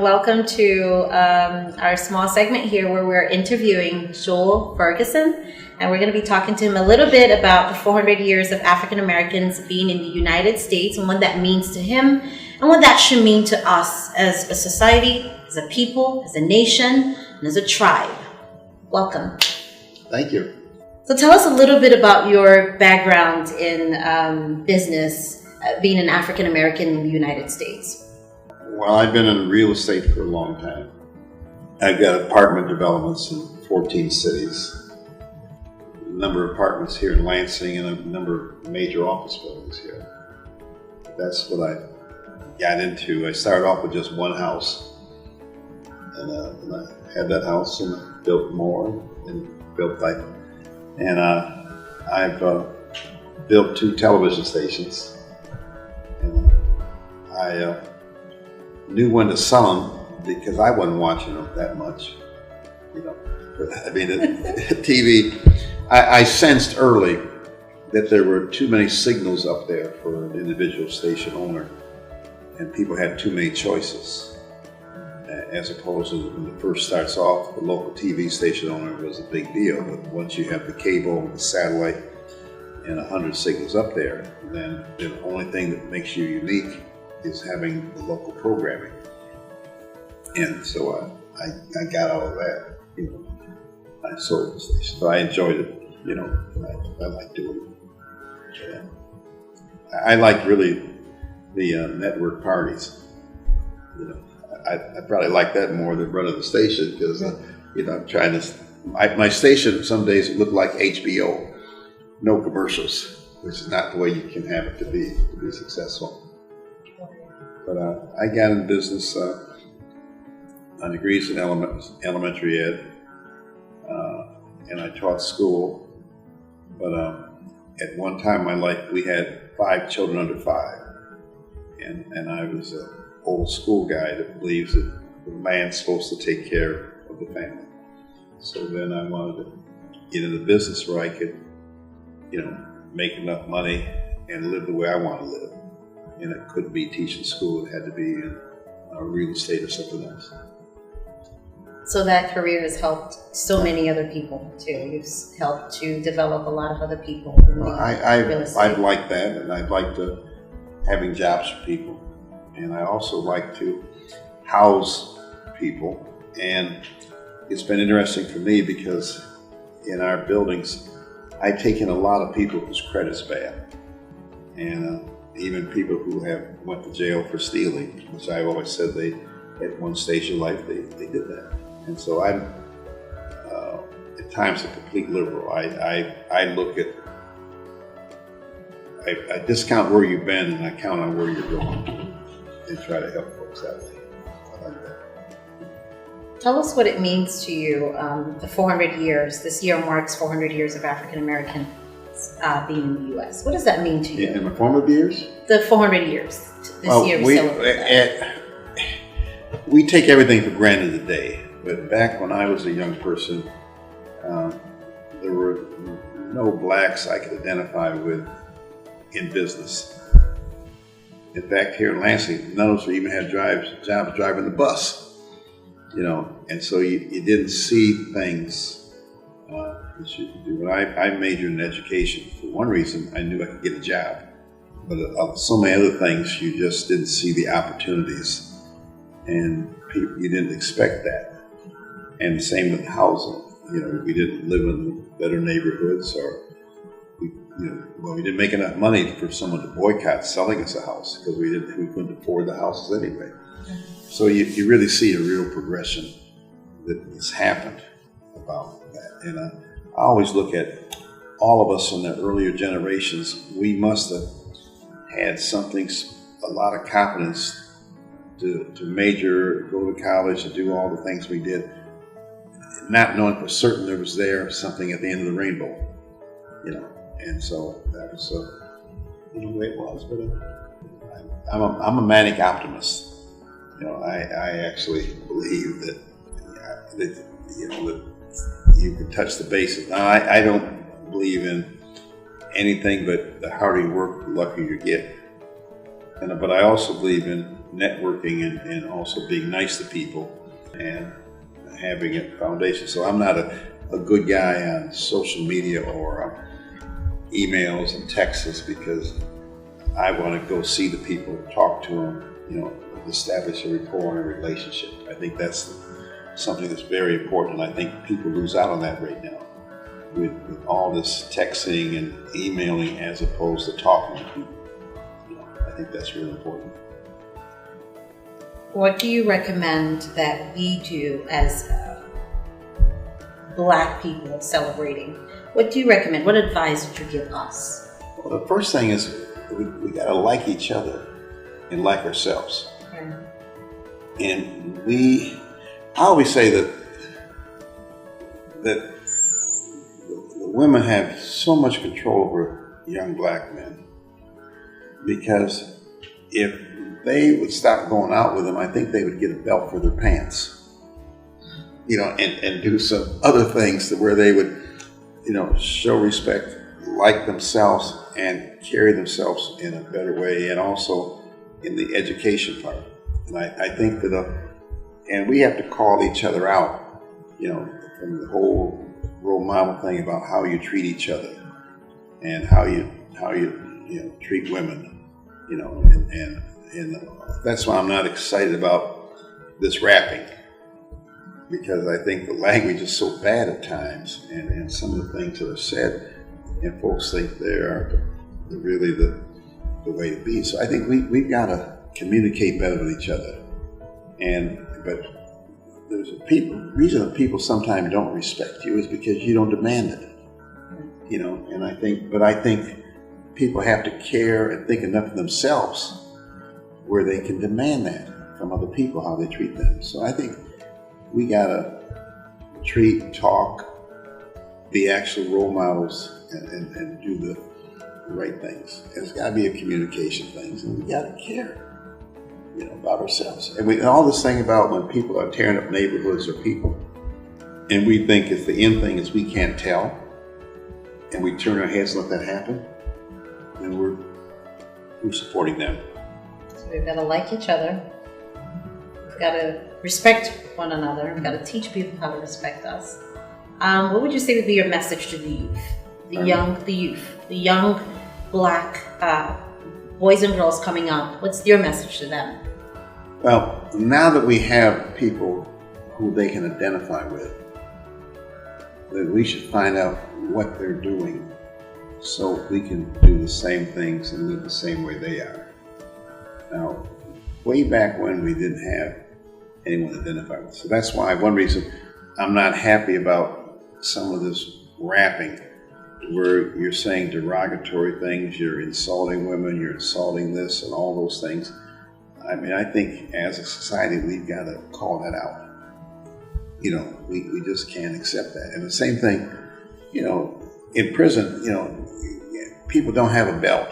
welcome to our small segment here where we're interviewing Joel Ferguson, and we're going to be talking to him a little bit about the 400 years of African Americans being in the United States and what that means to him and what that should mean to us as a society, as a people, as a nation, and as a tribe. Welcome. Thank you. So tell us a little bit about your background in business, being an African American in the United States. Well, I've been in real estate for a long time. I've got apartment developments in 14 cities, a number of apartments here in Lansing, and a number of major office buildings here. That's what I got into. I started off with just one house, and I had that house, and I built more, and built like, and I've built 2 television stations, and I knew when to sell them because I wasn't watching them that much. I mean, TV, I sensed early that there were too many signals up there for an individual station owner, and people had too many choices. As opposed to when it first starts off, the local TV station owner was a big deal. But once you have the cable, the satellite, and 100 signals up there, then the only thing that makes you unique is having the local programming. And so I got out of that. I sold the station, but I enjoyed it. I like doing it. I like really the network parties. I probably like that more than running the station because I'm trying to. My station some days looked like HBO, no commercials, which is not the way you can have it to be successful. But I got in business on degrees in elementary ed, and I taught school. But at one time in my life, we had 5 children under 5, and I was an old school guy that believes that the man's supposed to take care of the family. So then I wanted to get into business where I could, make enough money and live the way I want to live. And it couldn't be teaching school, it had to be in real estate or something else. So that career has helped so many other people too. You've helped to develop a lot of other people. I'd like that, and I'd like to having jobs for people. And I also like to house people. And it's been interesting for me because in our buildings, I take in a lot of people whose credit's bad. And even people who went to jail for stealing, which I've always said they, at one stage of life, they did that. And so I'm, at times, a complete liberal. I look at, I discount where you've been and I count on where you're going and try to help folks that way. I like that. Tell us what it means to you, the 400 years. This year marks 400 years of African American being in the U.S. What does that mean to you? In the formative years? The 400 years. This year we celebrate that. We take everything for granted today, but back when I was a young person, there were no blacks I could identify with in business. In fact, here in Lansing, none of us even had jobs driving the bus. And so you didn't see things that you could do. But I majored in education. For one reason, I knew I could get a job. But so many other things, you just didn't see the opportunities. And you didn't expect that. And the same with housing. We didn't live in better neighborhoods, or we didn't make enough money for someone to boycott selling us a house because we couldn't afford the houses anyway. So you really see a real progression that has happened about that. And I always look at all of us in the earlier generations. We must have had a lot of confidence to major, go to college, to do all the things we did, not knowing for certain there was something at the end of the rainbow, And so that was the way it was. But I'm a manic optimist. I actually believe that you can touch the bases. Now, I don't believe in anything but the harder you work, the luckier you get. But I also believe in networking and also being nice to people and having a foundation. So I'm not a good guy on social media or emails and texts because I want to go see the people, talk to them, establish a rapport and a relationship. I think that's something that's very important. I think people lose out on that right now with all this texting and emailing as opposed to talking to people. I think that's really important. What do you recommend that we do as Black people celebrating? What do you recommend? What advice would you give us? Well, the first thing is we got to like each other and like ourselves. And I always say that the women have so much control over young Black men, because if they would stop going out with them, I think they would get a belt for their pants, and do some other things where they would, show respect, like themselves, and carry themselves in a better way, and also in the education part. And I think that, and we have to call each other out, from the whole role model thing about how you treat each other and how you treat women, and that's why I'm not excited about this rapping, because I think the language is so bad at times, and some of the things that are said, and folks think they are really the way to be. So I think we've got to communicate better with each other. But there's reason that people sometimes don't respect you is because you don't demand it. And I think people have to care and think enough of themselves where they can demand that from other people, how they treat them. So I think we gotta talk, be actual role models, and do the right things. It's gotta be a communication thing, and we gotta care, about ourselves. And all this thing about when people are tearing up neighborhoods or people, and we think if the end thing is we can't tell, and we turn our heads and let that happen, then we're supporting them. So we've got to like each other. We've got to respect one another. We've got to teach people how to respect us. What would you say would be your message to the youth, the young Black boys and girls coming up? What's your message to them? Well, now that we have people who they can identify with, that we should find out what they're doing so we can do the same things and live the same way they are. Now, way back when, we didn't have anyone identified with. So that's why one reason I'm not happy about some of this rapping, where you're saying derogatory things, you're insulting women, you're insulting this and all those things. I think as a society, we've got to call that out. We just can't accept that. And the same thing, in prison, people don't have a belt.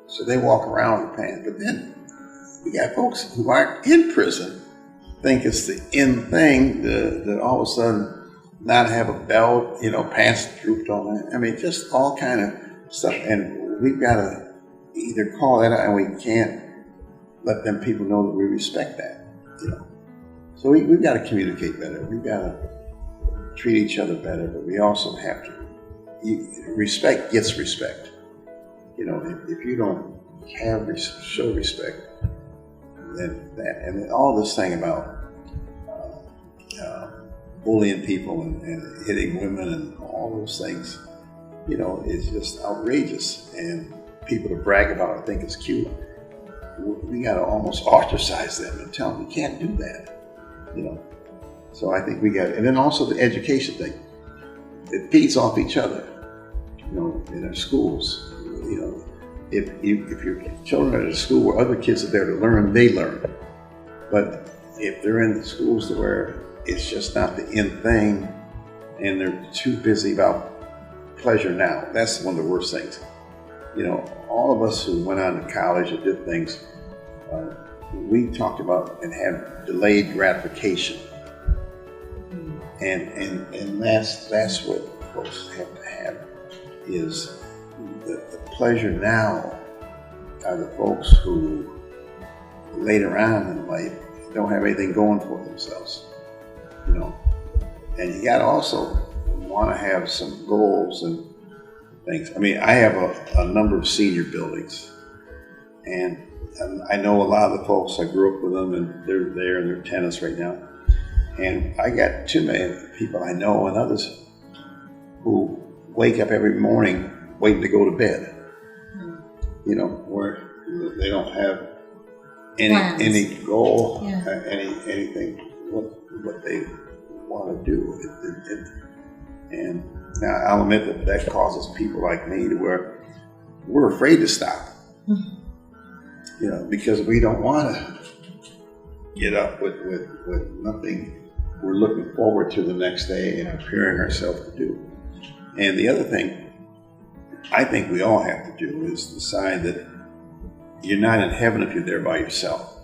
So they walk around with pants. But then we got folks who aren't in prison think it's the in thing that all of a sudden not have a belt, pants drooped on that. Just all kind of stuff. And we've got to either call that out, and we can't let them people know that we respect that, So we've got to communicate better. We've got to treat each other better, but we also have to. Respect gets respect. If you don't show respect, then that, and all this thing about bullying people and hitting women and all those things, is just outrageous. And people to brag about it think it's cute. We got to almost ostracize them and tell them you can't do that, So I think we got, and then also the education thing. It feeds off each other, in our schools. If your children are at a school where other kids are there to learn, they learn. But if they're in the schools where it's just not the in thing, and they're too busy about pleasure now, that's one of the worst things. All of us who went on to college and did things, we talked about and had delayed gratification. And that's what folks have to have, is the pleasure now are the folks who later on in life don't have anything going for themselves, you know. And you got to also want to have some goals and things. I mean, I have a number of senior buildings, and I know a lot of the folks. I grew up with them, and they're there in their tenants right now. And I got too many people I know and others who wake up every morning waiting to go to bed. You know, where they don't have any goal, anything what they want to do. And now I'll admit that causes people like me to where we're afraid to stop. You know, because we don't want to get up with nothing we're looking forward to the next day and preparing ourselves to do. And the other thing I think we all have to do is decide that you're not in heaven if you're there by yourself.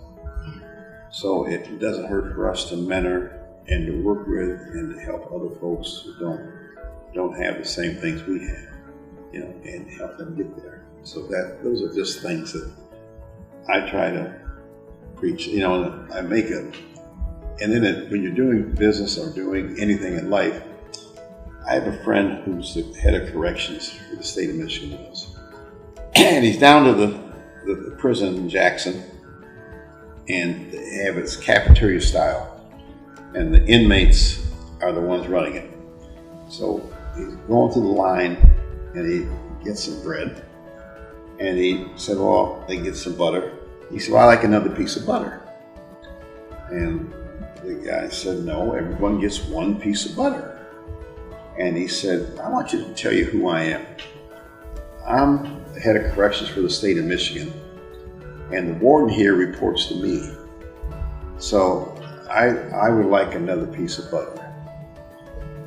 So it doesn't hurt for us to mentor and to work with and to help other folks who don't have the same things we have, you know, and help them get there. So those are just things that I try to preach, you know, and I make it. And then when you're doing business or doing anything in life, I have a friend who's the head of corrections for the state of Michigan. And he's down to the prison in Jackson, and they have its cafeteria style, and the inmates are the ones running it. So he's going through the line, and he gets some bread, and he said, well, they get some butter. He said, well, I like another piece of butter. And the guy said, no, everyone gets one piece of butter. And he said, I want you to tell you who I am. I'm the head of corrections for the state of Michigan, and the warden here reports to me. So I would like another piece of butter.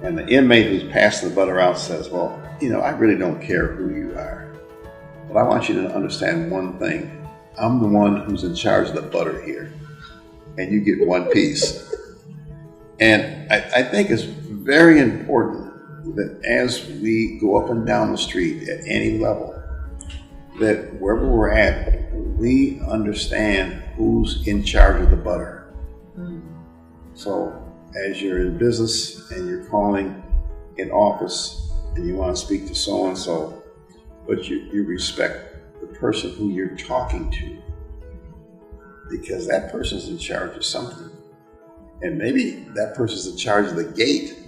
And the inmate who's passing the butter out says, well, you know, I really don't care who you are, but I want you to understand one thing. I'm the one who's in charge of the butter here, and you get one piece. And I think it's very important that as we go up and down the street at any level, that wherever we're at, we understand who's in charge of the butter. So as you're in business and you're calling in office and you want to speak to so-and-so, but you respect the person who you're talking to, because that person's in charge of something. And maybe that person's in charge of the gate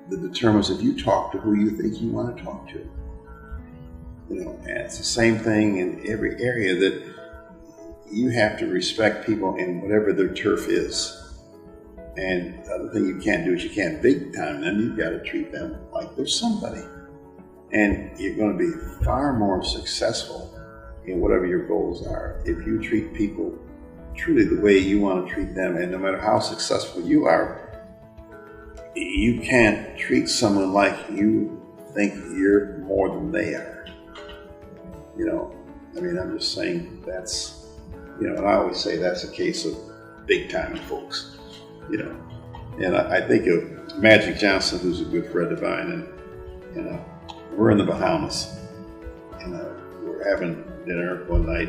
that determines if you talk to who you think you want to talk to. You know, and it's the same thing in every area, that you have to respect people in whatever their turf is. And the other thing you can't do is you can't big time them. You've got to treat them like they're somebody. And you're going to be far more successful in whatever your goals are if you treat people truly the way you want to treat them. And no matter how successful you are, you can't treat someone like you think you're more than they are. You know, I mean, I'm just saying that's, you know, and I always say that's a case of big time folks, you know. And I think of Magic Johnson, who's a good friend of mine, and we're in the Bahamas, and we're having dinner one night,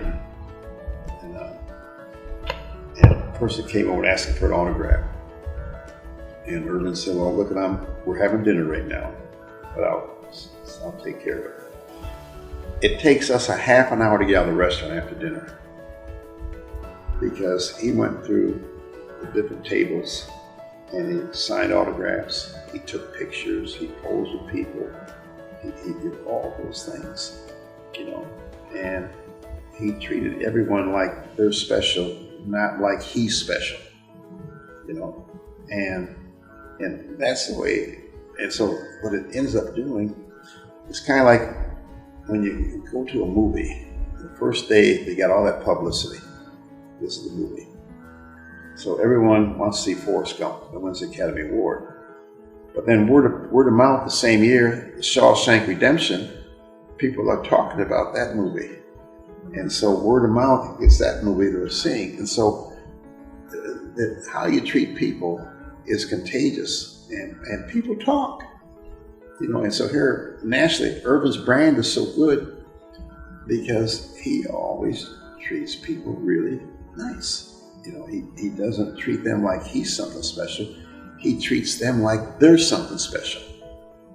and a person came over asking for an autograph. And Urban said, well, look, we're having dinner right now, but I'll take care of it. It takes us a half an hour to get out of the restaurant after dinner, because he went through the different tables and he signed autographs, he took pictures, he posed with people, he did all those things, you know, and he treated everyone like they're special, not like he's special, you know, and that's the way. And so what it ends up doing is kind of like when you go to a movie, the first day they got all that publicity. This is the movie. So everyone wants to see Forrest Gump, that wins the Academy Award. But then word of mouth the same year, Shawshank Redemption, people are talking about that movie. And so word of mouth gets that movie they're seeing. And so how you treat people is contagious, and people talk, you know. And so here nationally, Urban's brand is so good because he always treats people really nice. You know, he doesn't treat them like he's something special. He treats them like they're something special.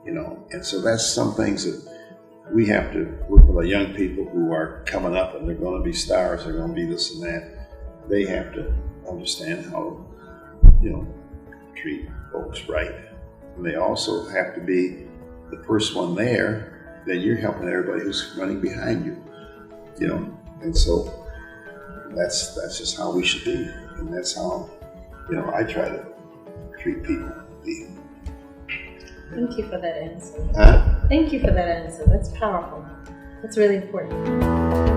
You know, and so that's some things that we have to work with our young people who are coming up and they're going to be stars, they're going to be this and that. They have to understand how to, you know, treat folks right. And they also have to be the first one there that you're helping everybody who's running behind you. You know, and so that's just how we should be. And that's how, you know, I try to treat people. Thank you for that answer. Huh? Thank you for that answer. That's powerful. That's really important.